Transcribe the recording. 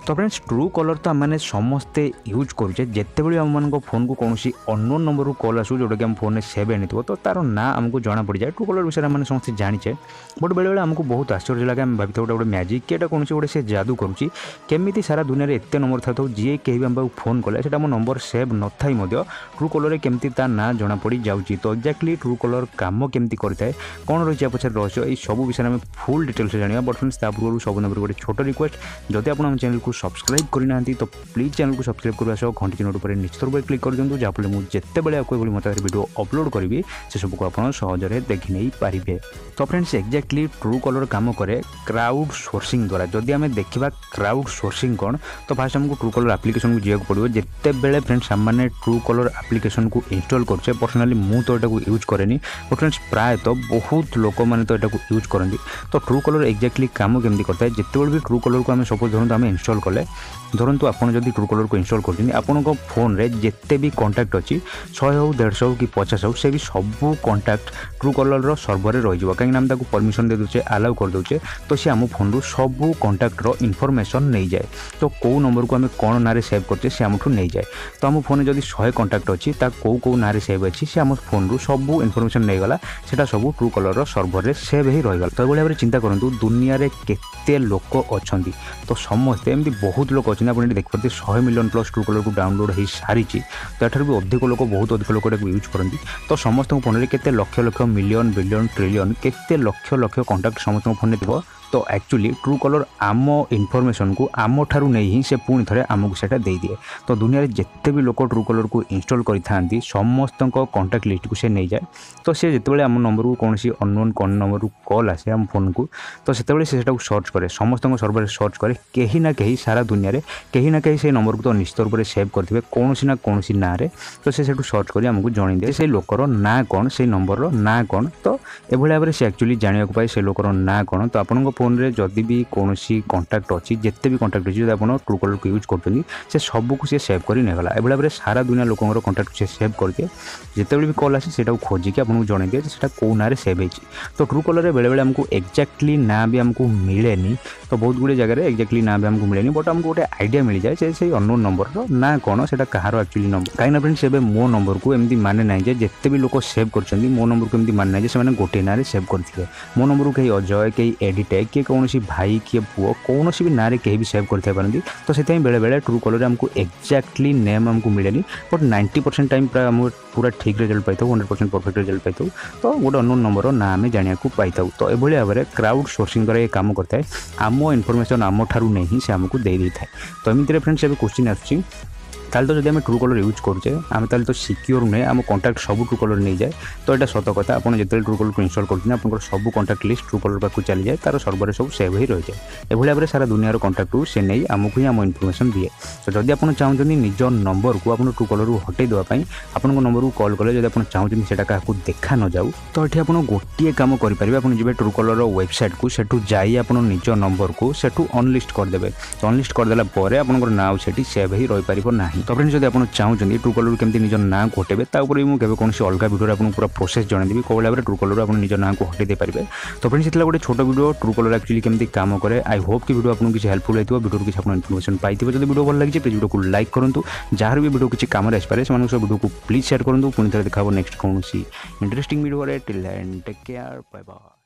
तो friends true colour तो आम समस्ते यूज करुचे जिते बड़ी आम फोन को कौन अननोन नंबर को कॉल आसू जोटा कि आम फोन में सेव होनी तो तार ना आमको जना पड़ जाए ट्रू कलर विषय में समस्त जानीचे बट बेले बेले आमको बहुत आश्चर्य लगे आम भाई गोटे मैजिक कि कौन गोटे से जादू करुच्ची केमी सारा दुनिया एत नंबर था जी कहीं भी आम फोन कले से नंबर सेव न थी ट्रू कलर केमती ता ना जना पड़ जाऊँगी तो एक्जाक्टली ट्रू कलर कम केमती करता कौन रही है पचार रहस्य ये सब विषय में फुल डिटेल्स जाना बट फ्रेंड्स पूर्व सब नंबर गोटे छोट रिक्वेस्ट जदि आप चैनल को सब्सक्राइब करना तो प्लीज चैनल को सब्सक्राइब करने सह घंटी चिन्ह पर निश्चित रूप से क्लिक कर दिखाँ जहाँफल मुझे जिते बड़े आपको मत वीडियो अपलोड करी से सबको आप सहजरे देखी नहीं पारे। तो फ्रेंड्स एक्जाक्टली ट्रू कलर काम करे क्राउड सोर्सिंग द्वारा जदि आम देखा क्राउड सोर्सिंग कौन तो फास्ट हमको ट्रू कलर एप्लिकेशन को जावाक पड़ो जिते बड़े फ्रेंड्स आम ट्रू कलर एप्लिकेशन को इंस्टॉल करछे पर्सनली मु तो यहाँ यूज कैनि बट फ्रेंड्स प्राय तो बहुत लोक मैंने तो यहाँ यूज करती तो ट्रू कलर एक्जाक्टली काम केमती करता है जिते भी ट्रू कलर को आम सपोज धरतु आम इंस्टॉल कले धरतु आपड़ जब ट्रू कलर को इंस्टॉल कर आपण फोन रे जिते भी कंटाक्ट अच्छी 100 हो 150 कि 50 हो से भी सबू कंटाक्ट ट्रू कलर सर्वर में रही कहीं आम परमिशन दे दूचे आलाउ कर दूचे तो सी आम फोन रू सबू कंटाक्टर इनफॉरमेशन नहीं जाए तो कौ नंबर को आम कौन ना सेव करते से आमठू नहीं जाए तो आम फोन जब 100 कंटाक्ट अच्छी कौ ना सेव अच्छी से आम फोन रू सबू इनफॉरमेशन नहीं गला सेटा सब ट्रू कलर सर्वर में सेव ही रहीगला तो ये भाव चिंता करूँ दुनिया रे केते लोक अच्छा तो समस्ते एमती बहुत लोग अच्छे आप देखते 100 मिलियन प्लस ट्रू कलर को डाउनलोड हो सारी तो यहाँ भी अधिक लोक बहुत अधिक लोक यूज करती तो समस्त फोन में केते लक्ष लक्ष मिलियन बिलियन ट्रिलियन केते लक्ष लक्ष कंटाक्ट समस्त फोन में थी तो एक्चुअली ट्रू कलर आम इनफॉरमेशन को आम ठारू नहीं ही से पुणी थे आमको सेटा दे दिए तो दुनिया में जिते भी लोक ट्रू कलर को इंस्टॉल करते समस्त कंटाक्ट लिस्ट को से नहीं जाए तो सी जिते आम नंबर को कौन अननोन कौन नंबर को कॉल आसे आम फोन को तो से सर्च करे समस्त सर्वर सर्च करे कहीं ना कहीं सारा दुनिया में कहीं ना कहीं से नंबर को तो निश्चित रूप से सेव करेंगे कौन ना कौन ना तो से सर्च कर आमको जन दे से लोकर ना कौन से नंबर ना कौन तो ये भाव में से एक्चुअली जाना पाए से लोकर ना कौन तो आप फोन रे जदि भी कौन कंटाक्ट अच्छी जिते भी कंटाक्ट अच्छी जब आप ट्रू कलर को यूज करते से सबको सी सेव कर नेगला ये भाव में सारा दुनिया लोकर कंटाक्ट से सेव करके जिते भी कॉल आसे से खोजिकी आपको जन दिए से कौ ना सेव होती तो ट्रू कलर बेले बेले आमको एक्जाक्टली ना भी आमको मिले तो बहुत गुड़े जगह एक्जाक्टली ना भी आमको मिले बट आमको गोटे आइडिया मिल जाए से अननोन नंबर ना कौन से कहार एक्चुअली नंबर कहीं फ्रेंड्स एवं मो नंबर को एमती माने ना जिते भी लोग सेव कर मो नंबर को एमती माने ना से गोटे ना सेव करते मो नंबर को कहीं अजय कहीं एडिटे किए कौन भाई किए पुओ कौन भी ना कहीं भी सेव करते पारती तो से बेले बेले ट्रू कलर आमको एक्जाक्टली नेम आमको मिले बट 90% टाइम प्राय आम पूरा ठीक रिजल्ट पाई 100% परफेक्ट रिजल्ट पाई तो गोटे अननोन नंबर ना आम जाना पाई तो ये भाव में क्राउड सोर्सिंग द्वारा ये काम करता है आम इनफॉरमेशन आम ठारू नहीं से आमको दे देता है तो एमती फ्रेंड्स एवं क्वेश्चन आसूँ ताल तो जब ट्रू कलर यूज करुचे आम ताल तो सिक्योर नुहे आम कंटाक्ट सब ट्रू कलर नहीं जाए तो यहाँ सत कथा आप जो ट्रू कलर को इंस्टॉल करते आप सब कंटाक्ट लिस्ट ट्रू कलर पाक चली जाए तार सर्वर सब सेव ही रही जाए ये भाव में सारा दुनिया कंटाक्ट से नहीं आमको ही आम इनफॉरमेशन दिए तो जब आप चाहते निज नंबर को आप ट्रू कलर को हटई देवाई आपन नंबर को कॉल कले जब आप चाहते से क्या देखा न जाऊ तो ये आप गोटे कम करेंगे आप जी ट्रू कलर वेबसाइट को सेठू जाई आप निज नंबर को सेठू अनलिस्ट करदे तो अनलिस्ट करदेला आपंकर नाउ से सेव ही रही पार ना तो फ्रेंड्स जब आप चाहते ट्रू कलर केमती निज ना को हटेबे मुझे कौन अलग वीडियो आपको पूरा प्रोसेस जनइबी कौ भाव में ट्रू कलर आप निज ना को हटई दे पारे तो फ्रेंड्स ये गोटे छोट वीडियो ट्रू कलर एक्चुअली केमती काम करे आई होप कि वीडियो आपको किसी हेल्पफुल होती वीडियो किसी आप इनफॉरमेशन पाई जब वीडियो भल लगी प्लीज वीडियो को लाइक करूँ जार भी वीडियो किसी काम आसपे से वीडियो को प्लीज शेयर करूँ पुणी थे देखा नेक्स्ट कौन interesting video till then take care bye bye.